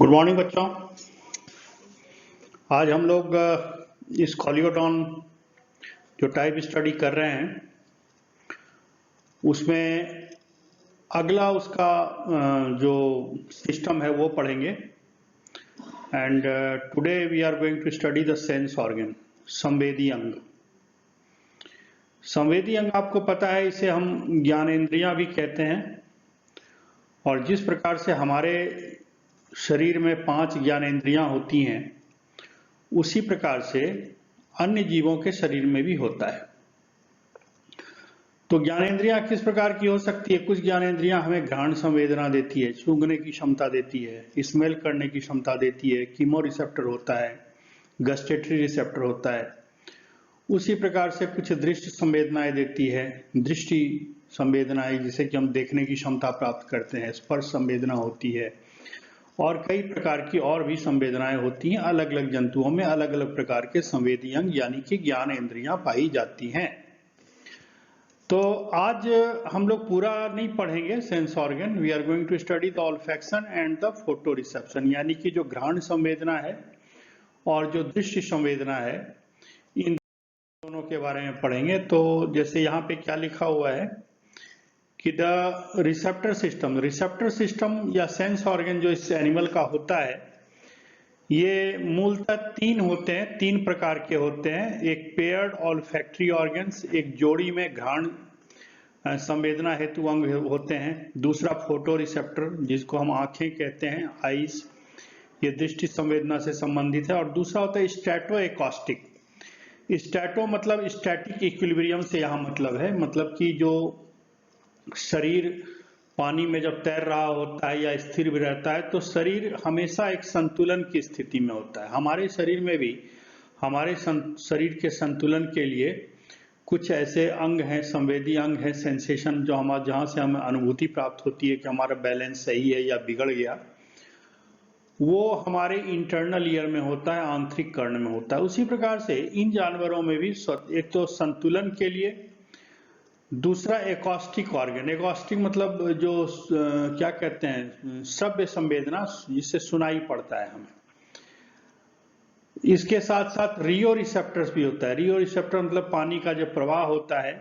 Good morning बच्चों। आज हम लोग इस कॉलियोडॉन जो टाइप स्टडी कर रहे हैं उसमें अगला उसका जो सिस्टम है वो पढ़ेंगे। And today we are going to study the sense organ, संवेदी अंग। संवेदी अंग आपको पता है, इसे हम ज्ञानेंद्रियां भी कहते हैं। और जिस प्रकार से हमारे शरीर में 5 ज्ञानेंद्रियां होती हैं, उसी प्रकार से अन्य जीवों के शरीर में भी होता है। तो ज्ञानेंद्रियां किस प्रकार की हो सकती है? कुछ ज्ञानेंद्रियां हमें घ्राण संवेदना देती है, सूंघने की क्षमता देती है, स्मेल करने की क्षमता देती है, कीमो रिसेप्टर होता है, गस्टेटरी रिसेप्टर होता है। उसी प्रकार से कुछ दृष्टि संवेदनाएं देती है, दृष्टि संवेदनाएं जिसे कि हम देखने की क्षमता प्राप्त करते हैं, स्पर्श संवेदना होती है, और कई प्रकार की और भी संवेदनाएं होती हैं। अलग अलग जंतुओं में अलग अलग प्रकार के संवेदी अंग यानी कि ज्ञानेंद्रियां पाई जाती हैं। तो आज हम लोग पूरा नहीं पढ़ेंगे sense organ. We are going to study the olfaction and the photoreception, यानी कि जो घ्राण संवेदना है और जो दृष्टि संवेदना है, इन दोनों के बारे में पढ़ेंगे। तो जैसे यहाँ पे क्या लिखा हुआ है कि द रिसेप्टर सिस्टम या सेंस ऑर्गन जो इस एनिमल का होता है, ये मूलतः 3 होते हैं, 3 प्रकार के होते हैं। एक पेयर्ड ऑल्फैक्टरी ऑर्गन्स, एक जोड़ी में घ्राण संवेदना हेतु अंग होते हैं। दूसरा फोटो रिसेप्टर, जिसको हम आंखें कहते हैं, आईज, ये दृष्टि संवेदना से संबंधित है। और दूसरा होता है स्टैटो एकॉस्टिक। स्टैटो मतलब स्टैटिक इक्विलिब्रियम से यहाँ मतलब है, मतलब कि जो शरीर पानी में जब तैर रहा होता है या स्थिर भी रहता है तो शरीर हमेशा एक संतुलन की स्थिति में होता है। हमारे शरीर में भी हमारे शरीर के संतुलन के लिए कुछ ऐसे अंग हैं, संवेदी अंग हैं, सेंसेशन, जो हमारे जहाँ से हमें अनुभूति प्राप्त होती है कि हमारा बैलेंस सही है या बिगड़ गया, वो हमारे इंटरनल ईयर में होता है, आंतरिक कर्ण में होता है। उसी प्रकार से इन जानवरों में भी एक तो संतुलन के लिए, दूसरा एकॉस्टिक ऑर्गन। एकॉस्टिक मतलब जो क्या कहते हैं, श्रव्य संवेदना, जिससे सुनाई पड़ता है हमें। इसके साथ साथ रियो रिसेप्टर्स भी होता है। रियो रिसेप्टर मतलब पानी का जब प्रवाह होता है,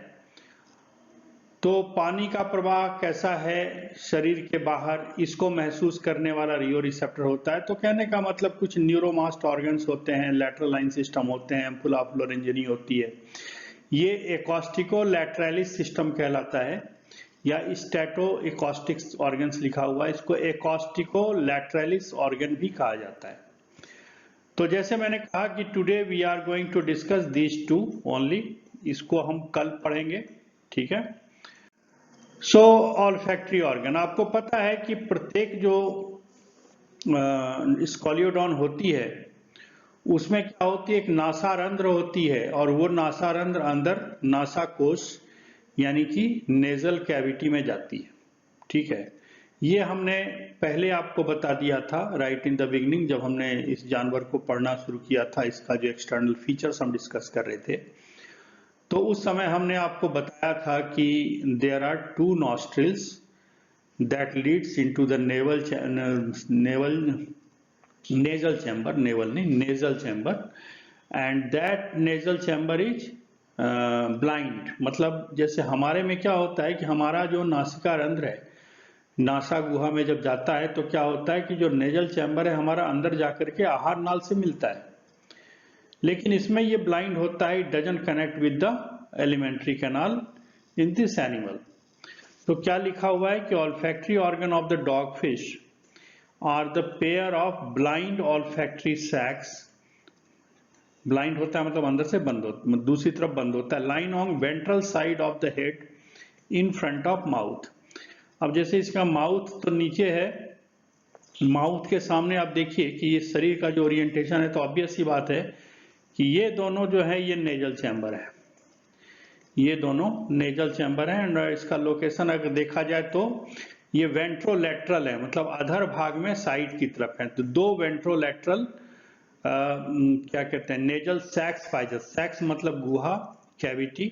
तो पानी का प्रवाह कैसा है शरीर के बाहर, इसको महसूस करने वाला रियो रिसेप्टर होता है। तो कहने का मतलब कुछ न्यूरोमास्ट ऑर्गन्स होते हैं, लैटरल लाइन सिस्टम होते हैं, एम्पुला फ्लोरेंजिनी होती है। ये एकॉस्टिको लैटरलिस सिस्टम कहलाता है, या स्टैटो एकॉस्टिक्स ऑर्गन्स लिखा हुआ है, इसको एकॉस्टिको लैटरलिस ऑर्गन भी कहा जाता है। तो जैसे मैंने कहा कि today we are going to discuss these 2 only, इसको हम कल पढ़ेंगे, ठीक है। सो ऑल्फैक्टरी ऑर्गन, आपको पता है कि प्रत्येक जो स्कॉलियोडॉन होती है उसमें क्या होती है, एक नासारंध्र होती है, और वो नासारंध्र अंदर नासाकोश यानी कि नेजल कैविटी में जाती है, ठीक है। ये हमने पहले आपको बता दिया था राइट इन द बिगिनिंग, जब हमने इस जानवर को पढ़ना शुरू किया था, इसका जो एक्सटर्नल फीचर्स हम डिस्कस कर रहे थे। तो उस समय हमने आपको बताया था कि there are 2 nostrils that leads into the naval nasal chamber, naval नहीं, nasal chamber, and that nasal chamber is blind। मतलब जैसे हमारे में क्या होता है कि हमारा जो नासिका रंध्र है, नासा गुहा में जब जाता है तो क्या होता है कि जो नेजल चैम्बर है हमारा अंदर जाकर के आहार नाल से मिलता है, लेकिन इसमें ये ब्लाइंड होता है, it doesn't connect with the alimentary canal in this animal. तो क्या लिखा हुआ है कि olfactory organ of the dogfish are the pair of blind olfactory sacs. Blind होता है मतलब अंदर से बंद होता, दूसरी तरफ बंद होता है, line on ventral side of the head in front of mouth. अब जैसे इसका माउथ तो नीचे है, माउथ के सामने आप देखिए कि ये शरीर का जो ओरिएंटेशन है, तो ऑब्वियस सी बात है कि ये दोनों जो है ये नेजल चैम्बर है, ये दोनों नेजल चैम्बर है। एंड इसका लोकेशन अगर देखा जाए तो ये वेंट्रोलैटरल है, मतलब अधर भाग में साइड की तरफ है। तो 2 वेंट्रोलैटरल क्या कहते हैं, नेजल सैक्स पाए जाते। सैक्स मतलब गुहा, cavity,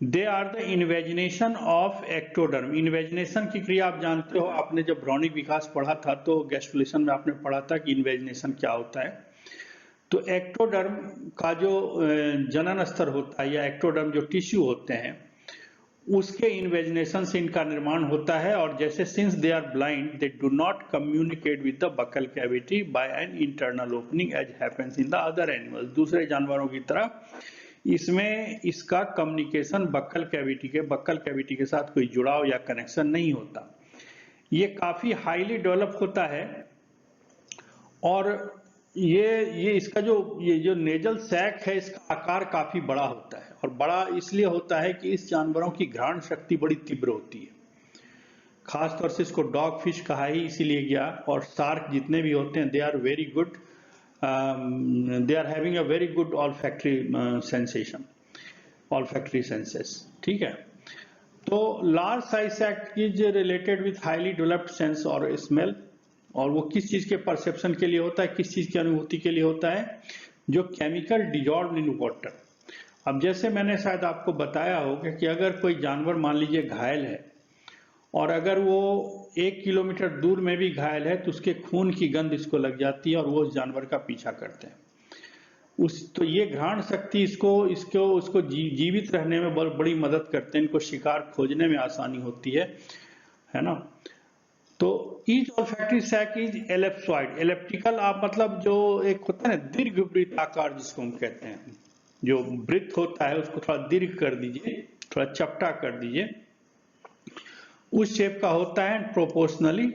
they are the invagination of ectoderm. Invagination की क्रिया आप जानते हो, आपने जब भ्रूणिक विकास पढ़ा था तो गैस्ट्रुलेशन में आपने पढ़ा था कि इन्वेजिनेशन क्या होता है। तो एक्टोडर्म का जो जनन स्तर होता है या एक्टोडर्म जो टिश्यू होते हैं उसके इन्वेजिनेशन से इनका निर्माण होता है। और जैसे since they are blind they do not communicate with the buccal cavity by an internal opening as happens in the other animals. दूसरे जानवरों की तरह इसमें इसका कम्युनिकेशन बक्कल कैविटी के साथ कोई जुड़ाव या कनेक्शन नहीं होता। ये काफी हाईली डेवलप होता है और ये इसका ये जो नेजल सैक है इसका आकार काफी बड़ा होता है और बड़ा इसलिए होता है कि इस जानवरों की घ्राण शक्ति बड़ी तीव्र होती है। खासतौर से इसको डॉग फिश कहा ही इसीलिए गया। और शार्क जितने भी होते हैं they are very good, they are having a very good olfactory senses. ठीक है, तो large size sac is related with highly developed sense और स्मेल। और वो किस चीज के परसेप्शन के लिए होता है, किस चीज की अनुभूति के लिए होता है, जो केमिकल डिजॉल्व इन वाटर। अब जैसे मैंने शायद आपको बताया होगा कि अगर कोई जानवर मान लीजिए घायल है और अगर वो 1 किलोमीटर दूर में भी घायल है तो उसके खून की गंध इसको लग जाती है और वो उस जानवर का पीछा करते हैं। तो ये घ्राण शक्ति उसको जीवित रहने में बड़ी मदद करते हैं, इनको शिकार खोजने में आसानी होती है ना। तो each olfactory sac is ellipsoid. Elliptical आप मतलब जो एक होता है ना दीर्घ वृत्ताकार जिसको हम कहते हैं, जो वृत्त होता है उसको थोड़ा दीर्घ कर दीजिए, थोड़ा चपटा कर दीजिए, उस शेप का होता है। प्रोपोर्शनली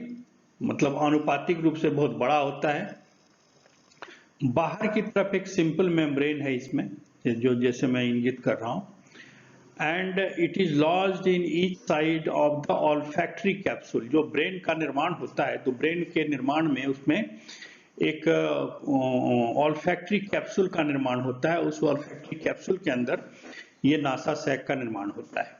मतलब आनुपातिक रूप से बहुत बड़ा होता है। बाहर की तरफ एक सिंपल मेम्ब्रेन है इसमें, जो जैसे मैं इंगित कर रहा हूं, and it is lodged in each side of the olfactory capsule. जो ब्रेन का निर्माण होता है तो ब्रेन के निर्माण में उसमें एक ऑल्फैक्टरी कैप्सूल का निर्माण होता है। उस ऑल्फैक्टरी कैप्सूल के अंदर ये नासा सैक का निर्माण होता है।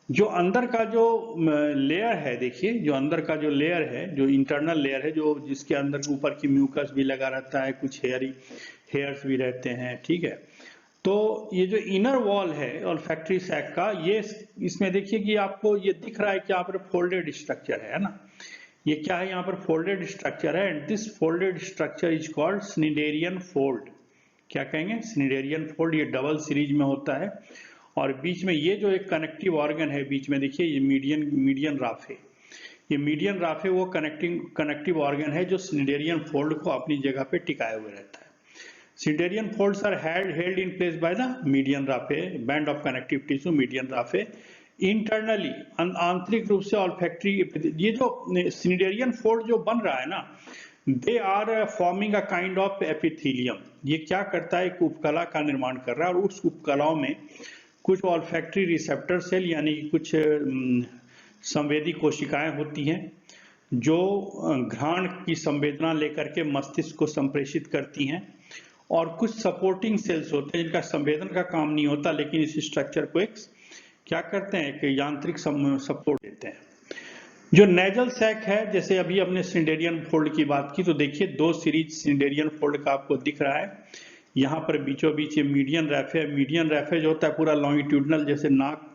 जो अंदर का जो लेयर है, देखिए जो अंदर का जो लेयर है, जो इंटरनल लेयर है, जो जिसके अंदर ऊपर की म्यूकस भी लगा रहता है, कुछ हेयर्स भी रहते हैं। ठीक है, तो ये जो इनर वॉल है ऑल्फैक्टरी सैक का, ये इसमें देखिए कि आपको ये दिख रहा है कि यहाँ पर फोल्डेड स्ट्रक्चर है ना। ये क्या है, यहाँ पर फोल्डेड स्ट्रक्चर है and this folded structure is called Schneiderian fold. क्या कहेंगे, स्निडेरियन फोल्ड। ये डबल सीरीज में होता है और बीच में ये जो एक कनेक्टिव ऑर्गन है बीच में, देखिए ये मीडियन राफे, ये मीडियन राफे वो कनेक्टिव ऑर्गन है जो स्निडेरियन फोल्ड को अपनी जगह पे टिकाए हुए रहता है। Cnidaриan folds are held in place by the median raphe, band of connective tissue median raphe. Internally आंतरिक रूप से olfactory, ये जो Cnidarian fold जो बन रहा है ना, they are forming a kind of epithelium। ये क्या करता है, एक उपकला का निर्माण कर रहा है और उस उपकलाओं में कुछ olfactory receptor सेल यानी कुछ संवेदी कोशिकाएं होती हैं जो घ्राण की संवेदना लेकर के मस्तिष्क को संप्रेषित करती हैं, और कुछ सपोर्टिंग सेल्स होते हैं जिनका संवेदन का काम नहीं होता लेकिन इस स्ट्रक्चर को एक क्या करते हैं, एक यांत्रिक सपोर्ट देते हैं। जो नेजल सैक है, जैसे अभी हमने स्निडेरियन फोल्ड की बात की, तो देखिए 2 सीरीज स्निडेरियन फोल्ड का आपको दिख रहा है। यहाँ पर बीचों बीच ये मीडियन रैफे है। मीडियन रैफे जो होता है पूरा लॉन्गिट्यूडनल, जैसे नाक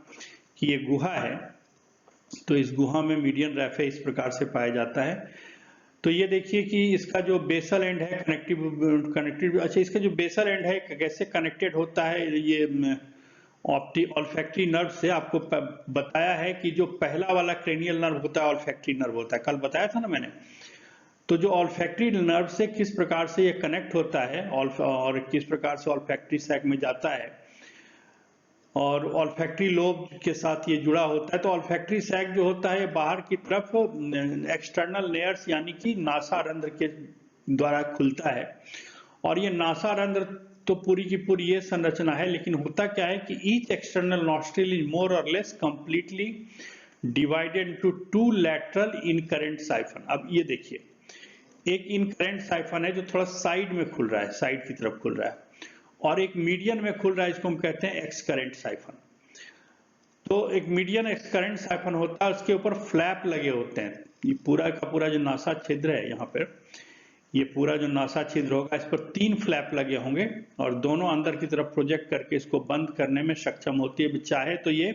की ये गुहा है, तो इस गुहा में मीडियन रैफे इस प्रकार से पाया जाता है। तो ये देखिए कि इसका जो बेसल एंड है कनेक्टिव, अच्छा इसका जो बेसल एंड है कैसे कनेक्टेड होता है, ये ऑल्फैक्टरी नर्व से आपको बताया है कि जो पहला वाला क्रेनियल नर्व होता है ऑल्फैक्टरी नर्व होता है, कल बताया था ना मैंने। तो जो ऑल्फैक्टरी नर्व से किस प्रकार से ये कनेक्ट होता है और किस प्रकार से ऑल्फैक्टरी सैक में जाता है और ऑल्फैक्टरी लोब के साथ ये जुड़ा होता है। तो ऑल्फैक्टरी सैक जो होता है बाहर की तरफ एक्सटर्नल लेयर्स यानी कि नासा रंध्र के द्वारा खुलता है, और ये नासा रंध्र तो पूरी की पूरी ये संरचना है, लेकिन होता क्या है कि each external nostril is more or less completely divided into 2 lateral incurrent siphon. अब ये देखिए एक इनकरेंट साइफन है जो थोड़ा साइड में खुल रहा है, साइड की तरफ खुल रहा है, और एक मीडियन में खुल रहा है, इसको हम कहते हैं एक्सकरेंट साइफन। तो एक मीडियन एक्सकरेंट साइफन होता है, उसके ऊपर फ्लैप लगे होते हैं। ये पूरा का पूरा जो नासा छिद्र है यहाँ पर, ये पूरा जो नासा छिद्र होगा इस पर 3 फ्लैप लगे होंगे और दोनों अंदर की तरफ प्रोजेक्ट करके इसको बंद करने में सक्षम होती है। चाहे तो ये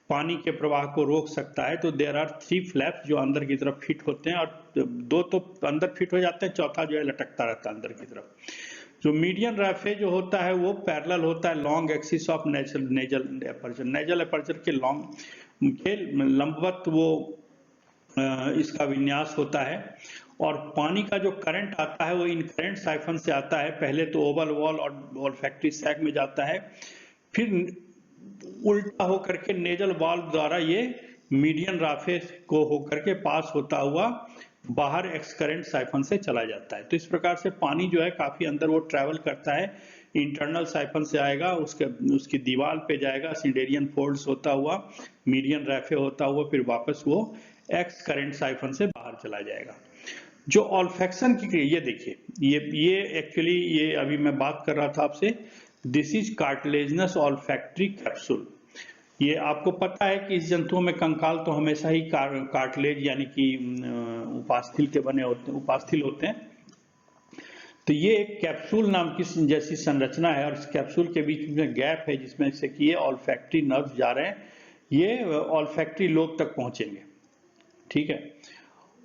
पानी के प्रवाह को रोक सकता है। तो देयर आर 3 फ्लैप्स जो अंदर की तरफ फिट होते हैं और 2 तो अंदर फिट हो जाते हैं, चौथा जो है लटकता रहता है अंदर की तरफ। जो मीडियन रैफे जो होता है वो पैरेलल होता है long axis of nasal aperture. Nasal aperture के लंबवत वो इसका विन्यास होता है और पानी का जो करंट आता है वो इन करंट साइफन से आता है। पहले तो ओवल वॉल और ऑल्फैक्टरी सैक में जाता है, फिर उल्टा होकर के नेजल वाल्व द्वारा ये मीडियन राफे को होकर के पास होता हुआ बाहर एक्सकरेंट साइफन से चला जाता है। तो इस प्रकार से पानी जो है काफी अंदर वो ट्रैवल करता है, इंटरनल साइफन से आएगा, उसकी दीवार पे जाएगा, सिडेरियन फोल्ड्स होता हुआ, मीडियन रैफे होता हुआ, फिर वापस वो एक्स करंट साइफन से बाहर चला जाएगा। जो ऑल्फैक्शन की क्रिया, ये देखिए, ये एक्चुअली ये अभी मैं बात कर रहा था आपसे, this is cartilaginous olfactory capsule. ये आपको पता है कि इस जंतुओं में कंकाल तो हमेशा ही कार्टिलेज यानी कि उपास्थल के बने होते हैं, उपास्थल होते हैं। तो ये एक कैप्सूल नाम की जैसी संरचना है और इस कैप्सूल के बीच में गैप है जिसमें से कि ये ऑल्फैक्टरी नर्व जा रहे हैं, ये ऑल्फैक्टरी लोब तक पहुंचेंगे, ठीक है।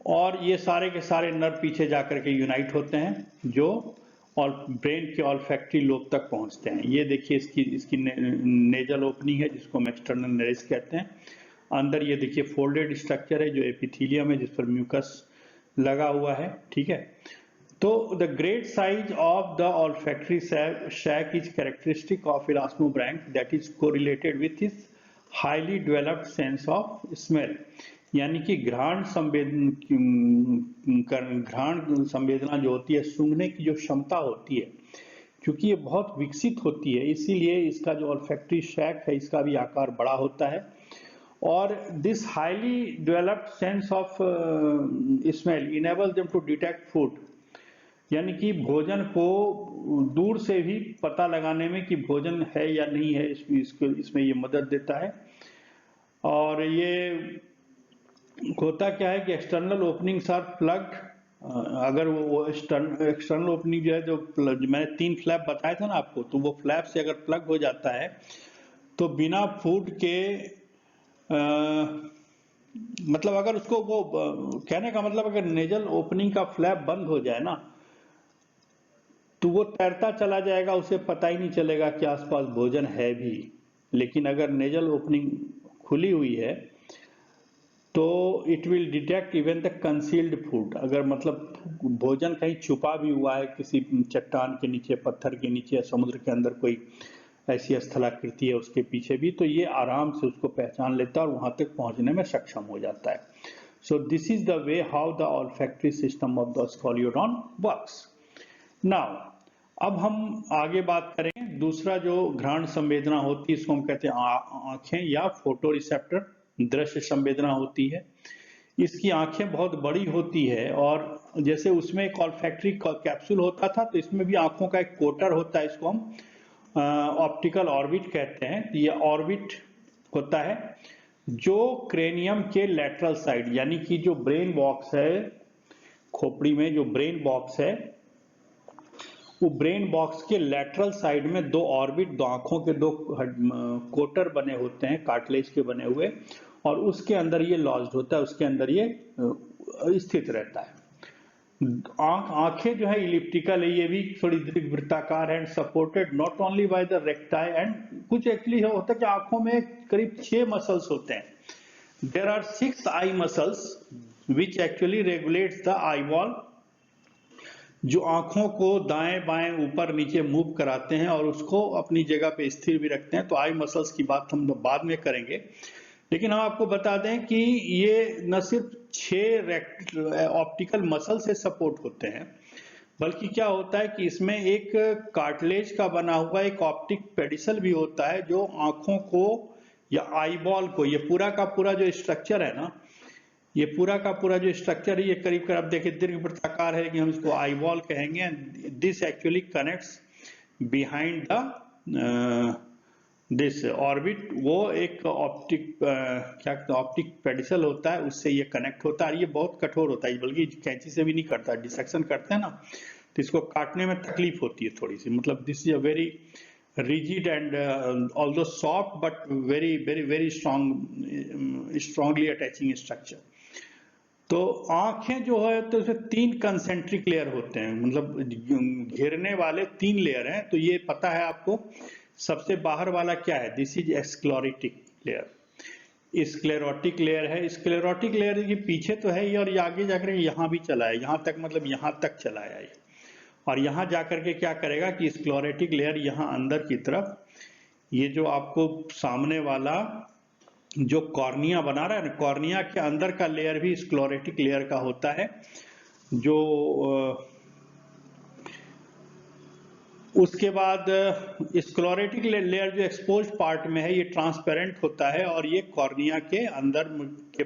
और ये सारे के सारे नर्व पीछे जाकर के यूनाइट होते हैं जो और ब्रेन के ऑल्फैक्टरी लोब तक पहुंचते हैं। ये देखिए इसकी नेजल ओपनिंग है जिसको हम एक्सटर्नल नेरिस कहते हैं। अंदर ये देखिए फोल्डेड स्ट्रक्चर है जो एपिथेलियम है जिस पर म्यूकस लगा हुआ है, ठीक है। तो the great size of the olfactory sac is characteristic of elasmobranch that is correlated with his highly developed sense of smell. यानी कि घ्राण संवेदना जो होती है, सूंघने की जो क्षमता होती है, क्योंकि ये बहुत विकसित होती है इसीलिए इसका जो ऑल्फैक्टरी सैक है इसका भी आकार बड़ा होता है। और this highly developed sense of smell enable them to detect food, यानी कि भोजन को दूर से भी पता लगाने में कि भोजन है या नहीं है, इसमें ये मदद देता है। और ये होता क्या है कि एक्सटर्नल ओपनिंग्स आर प्लग्ड, अगर वो एक्सटर्नल ओपनिंग जो है जो मैंने 3 फ्लैप बताए थे ना आपको, तो वो फ्लैप से अगर प्लग हो जाता है तो बिना फूड के मतलब अगर उसको वो कहने का मतलब अगर नेजल ओपनिंग का फ्लैप बंद हो जाए ना तो वो तैरता चला जाएगा, उसे पता ही नहीं चलेगा कि आसपास भोजन है भी। लेकिन अगर नेजल ओपनिंग खुली हुई है तो it will detect even the concealed food. अगर मतलब भोजन कहीं छुपा भी हुआ है किसी चट्टान के नीचे, पत्थर के नीचे या समुद्र के अंदर कोई ऐसी स्थलाकृति है उसके पीछे भी, तो ये आराम से उसको पहचान लेता है और वहां तक पहुंचने में सक्षम हो जाता है। So this is the way how the olfactory system of the Scoliodon works. Now अब हम आगे बात करें, दूसरा जो घ्राण संवेदना होती है इसको हम कहते हैं आंखें या फोटो रिसेप्टर, दृश्य संवेदना होती है। इसकी आंखें बहुत बड़ी होती है और जैसे उसमें एक ऑल्फैक्टरी कैप्सूल होता था तो इसमें भी आंखों का एक कोटर होता है, इसको हम ऑप्टिकल ऑर्बिट कहते हैं। ये ऑर्बिट होता है जो क्रेनियम के लेटरल साइड, यानी कि जो ब्रेन बॉक्स है, खोपड़ी में जो ब्रेन बॉक्स है, वो ब्रेन बॉक्स के लेटरल साइड में 2 ऑर्बिट, 2 आंखों के 2 कोटर बने होते हैं कार्टिलेज के बने हुए, और उसके अंदर ये लॉज्ड होता है, उसके अंदर ये स्थित रहता है। आंखें जो है इलिप्टिकल है, ये भी थोड़ी दीर्घवृत्ताकार है, supported not only by the recti and कुछ एक्चुअली होता है कि आंखों में करीब 6 मसल्स होते हैं। There are 6 eye muscles which actually regulates the eyeball, जो आंखों को दाएं बाएं ऊपर नीचे मूव कराते हैं और उसको अपनी जगह पे स्थिर भी रखते हैं। तो आई मसल्स की बात हम बाद में करेंगे, लेकिन हम आपको बता दें कि ये न सिर्फ 6 ऑप्टिकल मसल से सपोर्ट होते हैं, बल्कि क्या होता है कि इसमें एक कार्टिलेज का बना हुआ एक ऑप्टिक पेडिसल भी होता है जो आंखों को या आईबॉल को, ये पूरा का पूरा जो स्ट्रक्चर है ना, ये पूरा का पूरा जो स्ट्रक्चर है ये करीब करीब देखिए दीर्घवृत्ताकार है कि हम इसको आईबॉल कहेंगे। This actually connects behind the this orbit वो एक ऑप्टिक क्या कहते हैं ऑप्टिक पेडिसल होता है, उससे ये कनेक्ट होता है। और ये बहुत कठोर होता है, बल्कि कैंची से भी नहीं करता, डिसेक्शन करते हैं ना तो इसको काटने में तकलीफ होती है थोड़ी सी। मतलब this is a very rigid and although soft but very very very strongly attaching structure. तो आंखें जो है तो इसमें 3 कंसेंट्रिक लेयर होते हैं, मतलब घेरने वाले 3 लेयर हैं। तो ये पता है आपको। सबसे बाहर वाला क्या है? This is sclerotic layer, sclerotic layer है। स्क्लेरोटिक लेयर के पीछे तो है ये, और ये आगे जाकर यहाँ भी चला है, यहाँ तक, मतलब यहाँ तक चला है ये। और यहाँ जाकर के क्या करेगा कि स्क्लेरोटिक लेयर यहाँ अंदर की तरफ, ये जो आपको सामने वाला जो कॉर्निया बना रहा है ना, कॉर्निया के अंदर का लेयर भी स्क्लेरोटिक लेयर का होता है। जो उसके बाद स्क्लेरोटिक लेयर जो एक्सपोज पार्ट में है, ये ट्रांसपेरेंट होता है और ये कॉर्निया के अंदर के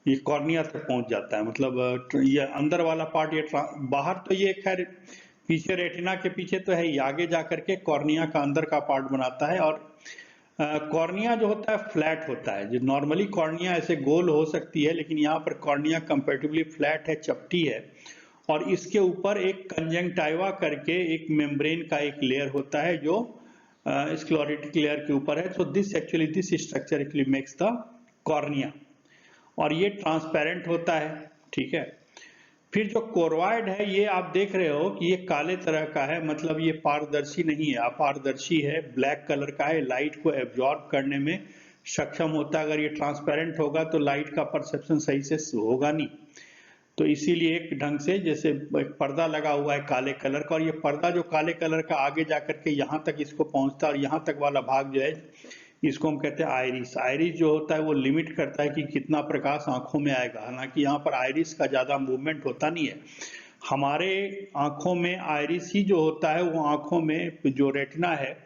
ये कॉर्निया तक पहुंच जाता है। मतलब ये अंदर वाला पार्ट, ये बाहर तो ये खैर पीछे रेटिना के पीछे तो है, ये आगे जाकर के कॉर्निया का अंदर का पार्ट बनाता है। और कॉर्निया जो होता है फ्लैट होता है। जो नॉर्मली कॉर्निया ऐसे गोल हो सकती है, लेकिन यहाँ पर कॉर्निया कंपैरेटिवली फ्लैट है, चपटी है। और इसके ऊपर एक कंजंक्टिवा करके एक मेम्ब्रेन का एक लेयर होता है जो स्क्लेरोटिक लेयर के ऊपर है। So this structure actually makes the cornea, और ये ट्रांसपेरेंट होता है, ठीक है। फिर जो कोरवाइड है, ये आप देख रहे हो कि ये काले तरह का है, मतलब ये पारदर्शी नहीं है, अपारदर्शी है, ब्लैक कलर का है, लाइट को एब्जॉर्ब करने में सक्षम होता है। अगर ये ट्रांसपेरेंट होगा तो लाइट का परसेप्शन सही से होगा नहीं। तो इसीलिए एक ढंग से जैसे एक पर्दा लगा हुआ है काले कलर का, और ये पर्दा जो काले कलर का आगे जाकर के यहाँ तक इसको पहुंचता है, और यहाँ तक वाला भाग जो है इसको हम कहते हैं आइरिस। आइरिस जो होता है वो लिमिट करता है कि कितना प्रकाश आंखों में आएगा। हालांकि यहाँ पर आइरिस का ज्यादा मूवमेंट होता नहीं है। हमारे आंखों में आइरिस ही जो होता है वो आंखों में जो रेटिना है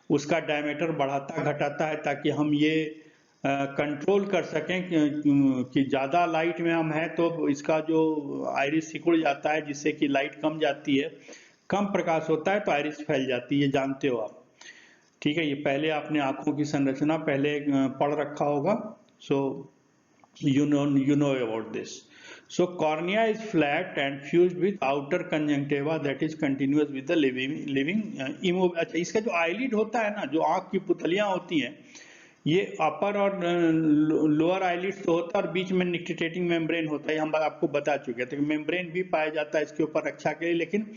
उसका डायमीटर बढ़ाता घटाता है, ताकि हम ये कंट्रोल कर सकें कि ज्यादा लाइट में हम हैं तो इसका जो आइरिस सिकुड़ जाता है, जिससे कि लाइट कम जाती है, कम प्रकाश होता है तो आइरिस फैल जाती है, जानते हो आप। ठीक है, ये पहले आपने आंखों की संरचना पहले पढ़ रखा होगा। सो you know about this. So cornea is flat and fused with outer conjunctiva that is continuous with the living अच्छा, इसका जो आईलिड होता है ना, जो आंख की पुतलियां होती हैं, ये अपर और लोअर आईलिड्स तो होता है, और बीच में निक्टिटेटिंग मेम्ब्रेन होता है। हम आपको बता चुके थे कि मेम्ब्रेन भी पाया जाता है इसके ऊपर रक्षा के लिए, लेकिन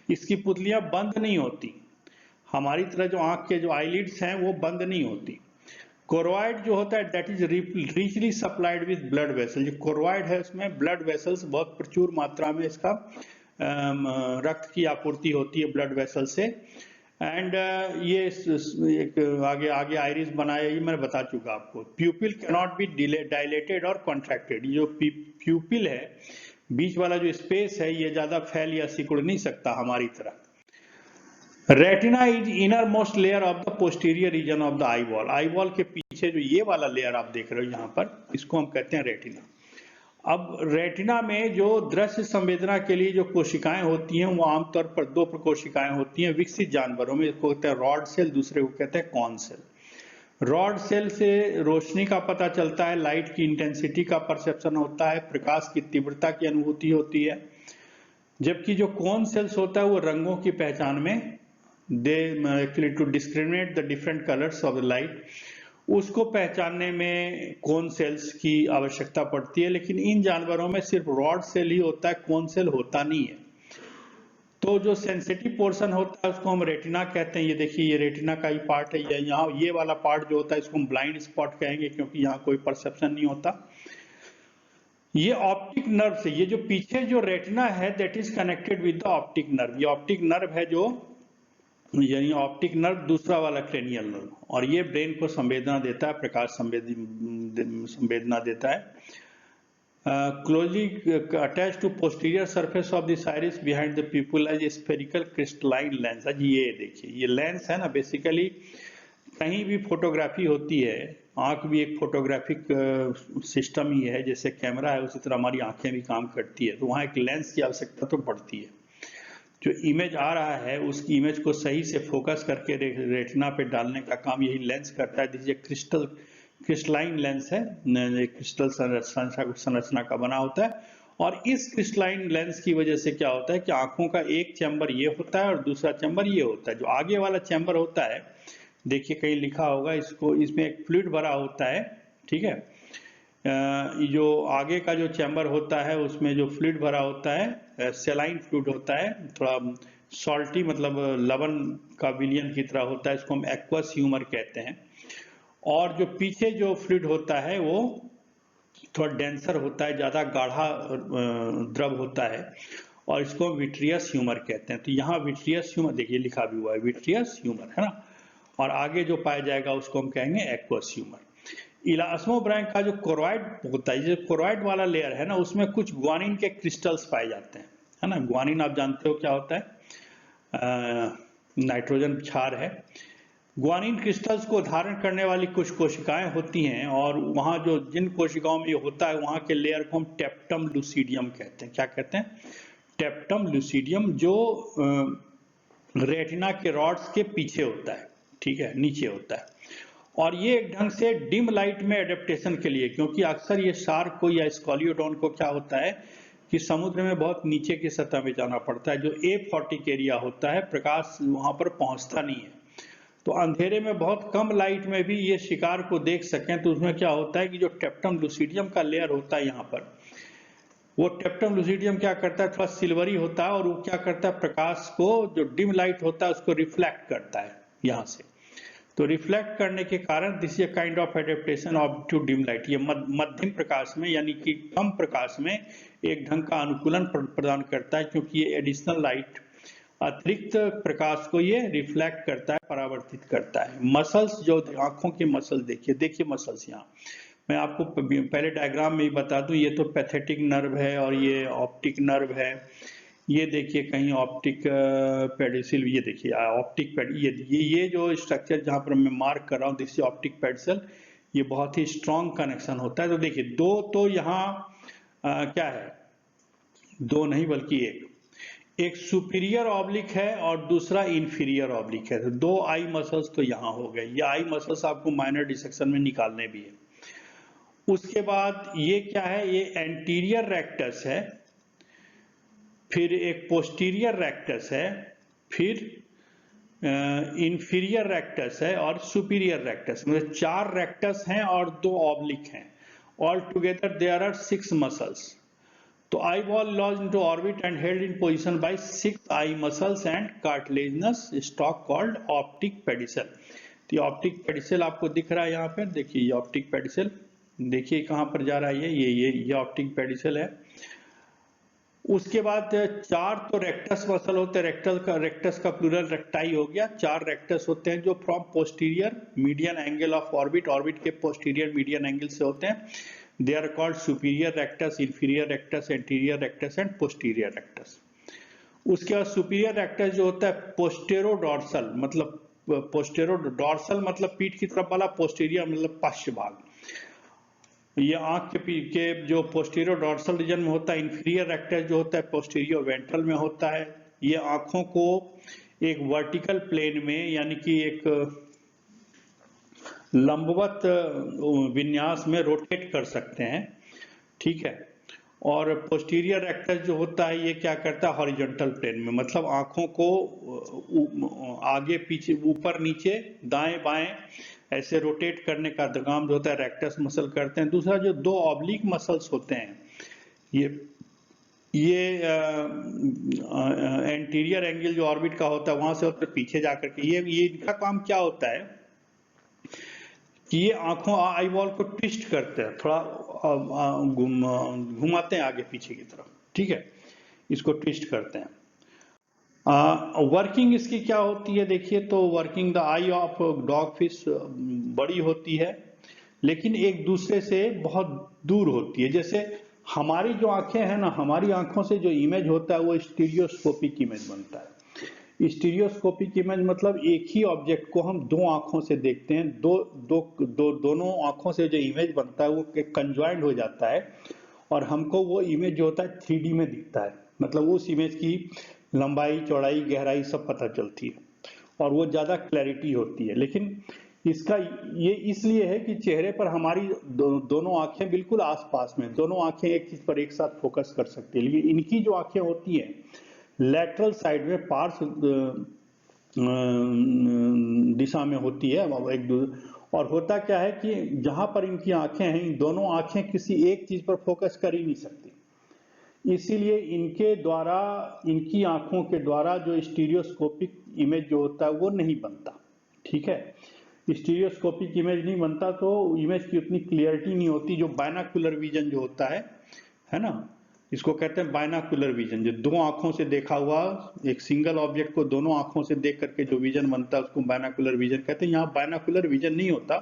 इसकी पुतलियां बंद नहीं होती। हमारी तरह जो आंख के जो आईलिड्स हैं वो बंद नहीं होती। कोरवाइड जो होता है that is richly supplied with blood vessel. जो कोरवाइड है उसमें ब्लड वेसल्स बहुत प्रचुर मात्रा में इसका रक्त की आपूर्ति होती है ब्लड वेसल से। एंड ये एक आगे आगे आइरिस बनाया, ये मैंने बता चुका आपको। प्यूपिल कैनॉट बी डायलेटेड और कॉन्ट्रैक्टेड। जो प्यूपिल है, बीच वाला जो स्पेस है, ये ज्यादा फैल या सिकुड़ नहीं सकता हमारी तरह। Retina is inner most layer of the posterior reason of the eye wall. Eye wall के पीछे जो ये वाला लेयर आप देख रहे हो यहाँ पर, इसको हम कहते हैं रेटिना। अब रेटिना में जो दृश्य संवेदना के लिए जो कोशिकाएं होती हैं वो आमतौर पर 2 कोशिकाएं होती हैं विकसित जानवरों में। इसको कहते हैं रॉड सेल, दूसरे को कहते हैं कॉन सेल। रॉड सेल से रोशनी का पता चलता है, लाइट की इंटेंसिटी का परसेप्शन होता है, प्रकाश की तीव्रता की अनुभूति होती है। जबकि जो कॉन सेल्स होता है वो रंगों की पहचान में, they actually to discriminate the different colors of the light, उसको पहचानने में कोन सेल्स की आवश्यकता पड़ती है। लेकिन इन जानवरों में सिर्फ रॉड सेल ही होता है, कोन सेल होता नहीं है। तो जो सेंसिटिव पोर्शन होता है उसको हम रेटिना कहते हैं। ये देखिए, ये रेटिना का ही पार्ट है। यहाँ ये वाला पार्ट जो होता है इसको हम ब्लाइंड स्पॉट कहेंगे, क्योंकि यहाँ कोई परसेप्शन नहीं होता। ये ऑप्टिक नर्व से, ये जो पीछे जो रेटिना है that is connected with the optic nerve. ये ऑप्टिक नर्व है जो, यानी ऑप्टिक नर्व दूसरा वाला क्रेनियल नर्व, और ये ब्रेन को संवेदना देता है, प्रकाश संवेदना देता है। Closely attach to posterior surface of the iris behind the pupil as spherical crystalline lens. ये देखिए, ये लेंस है ना, बेसिकली कहीं भी फोटोग्राफी होती है, आंख भी एक फोटोग्राफिक सिस्टम ही है, जैसे कैमरा है उसी तरह हमारी आंखें भी काम करती है, तो वहां एक लेंस की आवश्यकता तो पड़ती है। जो इमेज आ रहा है उसकी इमेज को सही से फोकस करके रेटिना पे डालने का काम यही लेंस करता है। देखिए क्रिस्टलाइन लेंस है, क्रिस्टल संरचना का बना होता है, और इस क्रिस्टलाइन लेंस की वजह से क्या होता है कि आंखों का एक चैम्बर ये होता है और दूसरा चैम्बर ये होता है। जो आगे वाला चैम्बर होता है, देखिए कहीं लिखा होगा इसको, इसमें एक फ्लूइड भरा होता है, ठीक है। जो आगे का जो चैम्बर होता है उसमें जो फ्लूइड भरा होता है सेलाइन फ्लूइड होता है, थोड़ा सॉल्टी, मतलब लवण का विलियन की तरह होता है, इसको हम एक्वस ह्यूमर कहते हैं। और जो पीछे जो फ्लूइड होता है वो थोड़ा डेंसर होता है, ज्यादा गाढ़ा द्रव होता है, और इसको विट्रियस ह्यूमर कहते हैं। तो यहाँ विट्रियस ह्यूमर देखिए लिखा भी हुआ है, विट्रियस ह्यूमर है ना, और आगे जो पाया जाएगा उसको हम कहेंगे एक्वस ह्यूमर। इलास्मो ब्रैंक का जो कोरॉइड होता है, जो कोरॉइड वाला लेयर है ना, उसमें कुछ ग्वानिन के क्रिस्टल्स पाए जाते हैं, है ना। ग्वानिन आप जानते हो क्या होता है, नाइट्रोजन क्षार है। ग्वानिन क्रिस्टल्स को धारण करने वाली कुछ कोशिकाएं होती हैं, और वहां जो जिन कोशिकाओं में ये होता है वहां के लेयर को हम टेप्टम लुसिडियम कहते हैं। क्या कहते हैं? टेप्टम लुसिडियम, जो रेटिना के रॉड्स के पीछे होता है, ठीक है, नीचे होता है। और ये एक ढंग से डिम लाइट में एडेप्टेशन के लिए, क्योंकि अक्सर ये शार्क को या स्कॉलियोडॉन को क्या होता है कि समुद्र में बहुत नीचे की सतह में जाना पड़ता है, जो एफॉटिक एरिया होता है, प्रकाश वहां पर पहुंचता नहीं है। तो अंधेरे में बहुत कम लाइट में भी ये शिकार को देख सकें, तो उसमें क्या होता है कि जो टेप्टम लुसिडियम का लेयर होता है यहाँ पर, वो टेप्टम लुसिडियम क्या करता है, थोड़ा सिल्वरी होता है, और वो क्या करता है, प्रकाश को, जो डिम लाइट होता है उसको रिफ्लेक्ट करता है यहाँ से। तो रिफ्लेक्ट करने के कारण this is kind of adaptation of to dim light. ये मध्यम प्रकाश में, यानी कि कम प्रकाश में एक ढंग का अनुकूलन प्रदान करता है, क्योंकि ये एडिशनल लाइट, अतिरिक्त प्रकाश को ये रिफ्लेक्ट करता है, परावर्तित करता है। मसल्स, जो आंखों के मसल, देखिए मसल्स, यहाँ मैं आपको पहले डायग्राम में ही बता दूं, ये तो पैथेटिक नर्व है और ये ऑप्टिक नर्व है। ये देखिए कहीं ऑप्टिक पेडिसिल, ये देखिए ऑप्टिक पेड, ये जो स्ट्रक्चर जहां पर मैं मार्क कर रहा हूँ, देखिए ऑप्टिक पेडिसिल, ये बहुत ही स्ट्रॉन्ग कनेक्शन होता है। तो देखिए दो तो यहाँ क्या है, दो नहीं बल्कि एक सुपीरियर ऑब्लिक है और दूसरा इंफीरियर ऑब्लिक है। तो दो आई मसल्स तो यहाँ हो गए। ये आई मसल्स आपको माइनर डिसेक्शन में निकालने भी है। उसके बाद ये क्या है, ये एंटीरियर रेक्टस है, फिर एक पोस्टीरियर रेक्टस है, फिर इंफीरियर रेक्टस है और सुपीरियर रेक्टस। मतलब 4 रेक्टस हैं और 2 ऑब्लिक हैं। All together there are 6 muscles. तो eyeball lodge into orbit and held in position by 6 eye muscles and cartilaginous stalk called optic pedicel. तो ऑप्टिक पेडिसल आपको दिख रहा है यहाँ पर, देखिए ये ऑप्टिक पेडिसल, देखिए कहाँ पर जा रहा है, ये ऑप्टिक पेडिसल है। उसके बाद 4 तो रेक्टस मसल होते हैं, रेक्टस का प्लूरल रेक्टाई हो गया। 4 रेक्टस होते हैं जो from posterior median angle of orbit के पोस्टीरियर मीडियन एंगल से होते हैं। They are called superior rectus, inferior rectus, anterior rectus and posterior rectus. उसके बाद सुपीरियर रेक्टस जो होता है पोस्टेरोडोर्सल, मतलब डॉर्सल मतलब पीठ की तरफ वाला, पोस्टीरियर मतलब पार्श्व भाग। ये आंख के जो पोस्टीरियर डॉर्सल रीजन में होता है। इंफीरियर रेक्टस जो होता है पोस्टीरियर वेंट्रल में होता है। ये आंखों को एक वर्टिकल प्लेन में, यानी कि एक लंबवत विन्यास में रोटेट कर सकते हैं, ठीक है। और पोस्टीरियर रेक्टस जो होता है ये क्या करता है, हॉरिजॉन्टल प्लेन में, मतलब आंखों को आगे पीछे, ऊपर नीचे, दाएं बाएं ऐसे रोटेट करने का काम जो होता है रेक्टस मसल करते हैं। दूसरा जो 2 ऑब्लिक मसल्स होते हैं, ये एंटीरियर एंगल जो ऑर्बिट का होता है वहां से होकर पीछे जाकर के, ये इनका काम क्या होता है कि ये आंखों, आई बॉल को ट्विस्ट करते हैं, थोड़ा घुमाते हैं आगे पीछे की तरफ, ठीक है, इसको ट्विस्ट करते हैं। वर्किंग इसकी क्या होती है, देखिए तो working, the I of dog fish बड़ी होती है लेकिन एक दूसरे से बहुत दूर होती है। जैसे हमारी जो आंखें हैं ना, हमारी आंखों से जो इमेज होता है वो स्टीरियोस्कोपिक इमेज बनता है। स्टीरियोस्कोपिक इमेज मतलब एक ही ऑब्जेक्ट को हम 2 आंखों से देखते हैं, दोनों आंखों से जो इमेज बनता है वो कंजॉइंड हो जाता है और हमको वो इमेज जो होता है 3D में दिखता है। मतलब उस इमेज की लंबाई, चौड़ाई, गहराई सब पता चलती है और वो ज्यादा क्लैरिटी होती है। लेकिन इसका ये इसलिए है कि चेहरे पर हमारी दोनों आंखें बिल्कुल आसपास में, दोनों आंखें एक चीज पर एक साथ फोकस कर सकती है। लेकिन इनकी जो आंखें होती हैं लैटरल साइड में, पार्श्व दिशा में होती है और होता क्या है कि जहां पर इनकी आंखें हैं, इन दोनों आंखें किसी एक चीज पर फोकस कर ही नहीं सकती। इसीलिए इनके द्वारा, इनकी आंखों के द्वारा जो स्टीरियोस्कोपिक इमेज जो होता है वो नहीं बनता। ठीक है, स्टीरियोस्कोपिक इमेज नहीं बनता तो इमेज की उतनी क्लियरिटी नहीं होती। जो बायनाकुलर विजन जो होता है ना, इसको कहते हैं बायनाकुलर विजन। जो दो आंखों से देखा हुआ एक सिंगल ऑब्जेक्ट को दोनों आंखों से देख करके जो विजन बनता है उसको बायनाकुलर विजन कहते हैं। यहाँ बायनाकुलर विजन नहीं होता।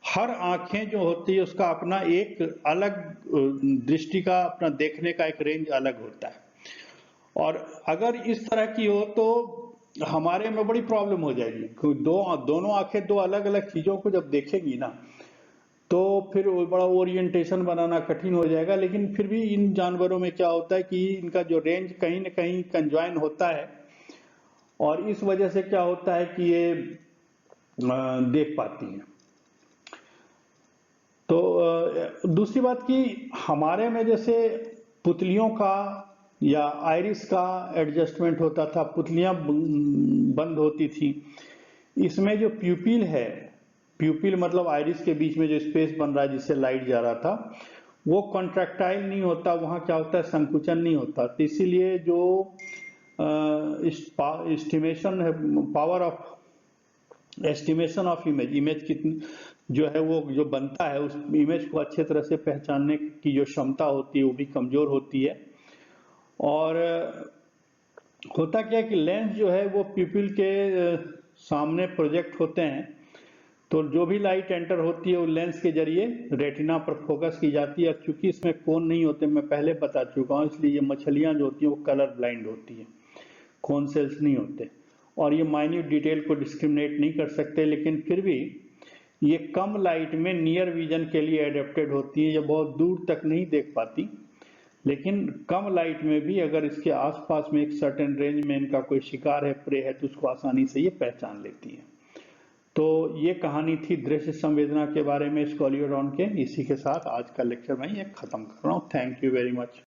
हर आंखें जो होती है उसका अपना एक अलग दृष्टि का, अपना देखने का एक रेंज अलग होता है। और अगर इस तरह की हो तो हमारे में बड़ी प्रॉब्लम हो जाएगी। दोनों आंखें दो अलग अलग चीजों को जब देखेंगी ना तो फिर वो बड़ा ओरिएंटेशन बनाना कठिन हो जाएगा। लेकिन फिर भी इन जानवरों में क्या होता है कि इनका जो रेंज कहीं ना कहीं कंजॉइन होता है और इस वजह से क्या होता है कि ये देख पाती हैं। तो दूसरी बात कि हमारे में जैसे पुतलियों का या आइरिस का एडजस्टमेंट होता था, पुतलियां बंद होती थी। इसमें जो प्यूपिल है, प्यूपिल मतलब आइरिस के बीच में जो स्पेस बन रहा है जिससे लाइट जा रहा था, वो कॉन्ट्रैक्टाइल नहीं होता। वहां क्या होता है, संकुचन नहीं होता। तो इसीलिए जो एस्टिमेशन है, power of estimation of image, image कितनी जो है वो जो बनता है, उस इमेज को अच्छे तरह से पहचानने की जो क्षमता होती है वो भी कमजोर होती है। और होता क्या है कि लेंस जो है वो प्यूपिल के सामने प्रोजेक्ट होते हैं। तो जो भी लाइट एंटर होती है वो लेंस के जरिए रेटिना पर फोकस की जाती है। चूंकि इसमें कोन नहीं होते, मैं पहले बता चुका हूं, इसलिए ये मछलियां जो होती हैं वो कलर ब्लाइंड होती हैं, कोन सेल्स नहीं होते और ये माइन्यूट डिटेल को डिस्क्रिमिनेट नहीं कर सकते। लेकिन फिर भी ये कम लाइट में नियर विजन के लिए एडेप्टेड होती है। ये बहुत दूर तक नहीं देख पाती, लेकिन कम लाइट में भी अगर इसके आसपास में एक सर्टेन रेंज में इनका कोई शिकार है, प्रे है, तो उसको आसानी से ये पहचान लेती है। तो ये कहानी थी दृश्य संवेदना के बारे में स्कॉलियोडॉन के। इसी के साथ आज का लेक्चर मैं ये खत्म कर रहा हूँ। Thank you very much.